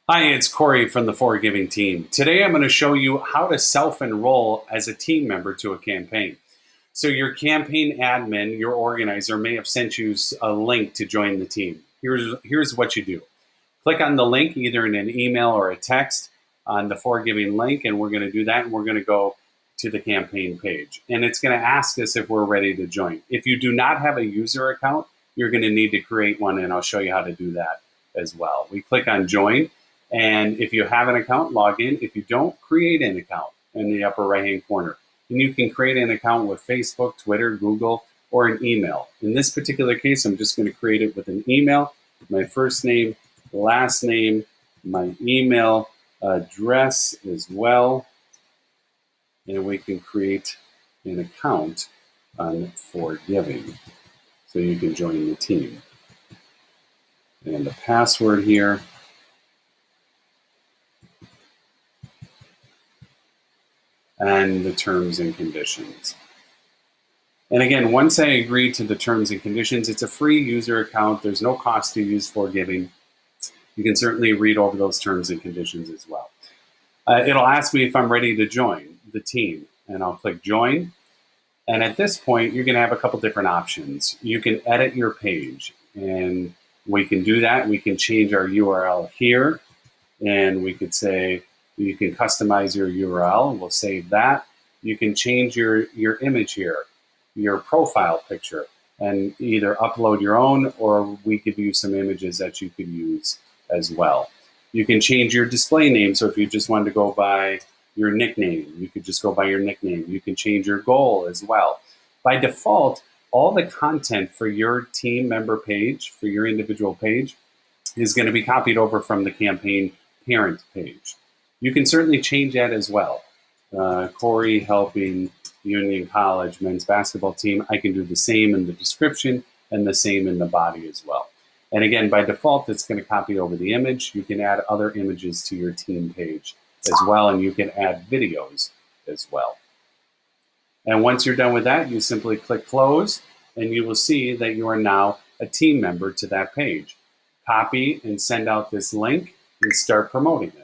Hi, it's Corey from the Forgiving team. Today I'm going to show you how to self-enroll as a team member to a campaign. So your campaign admin, your organizer, may have sent you a link to join the team. Here's what you do. Click on the link either in an email or a text on the Forgiving link, and we're going to do that, and we're going to go to the campaign page. And it's going to ask us if we're ready to join. If you do not have a user account, you're going to need to create one, and I'll show you how to do that as well. We click on join. And if you have an account, log in. If you don't, create an account in the upper right-hand corner. And you can create an account with Facebook, Twitter, Google, or an email. In this particular case, I'm just going to create it with an email, my first name, last name, my email address as well. And we can create an account on Forgiving so you can join the team. And the password here. And the terms and conditions. And again, once I agree to the terms and conditions, it's a free user account. There's no cost to use Forgiving. You can certainly read over those terms and conditions as well. It'll ask me if I'm ready to join the team, and I'll click join. And at this point, you're going to have a couple different options. You can edit your page, and we can do that. We can change our URL here, and we could say, you can customize your URL. We'll save that. You can change your image here, your profile picture, and either upload your own, or we give you some images that you could use as well. You can change your display name. So if you just wanted to go by your nickname, you could just go by your nickname. You can change your goal as well. By default, all the content for your team member page, for your individual page, is going to be copied over from the campaign parent page. You can certainly change that as well. Corey helping Union College men's basketball team. I can do the same in the description and the same in the body as well. And again, by default, it's going to copy over the image. You can add other images to your team page as well, and you can add videos as well. And once you're done with that, you simply click close, and you will see that you are now a team member to that page. Copy and send out this link and start promoting it.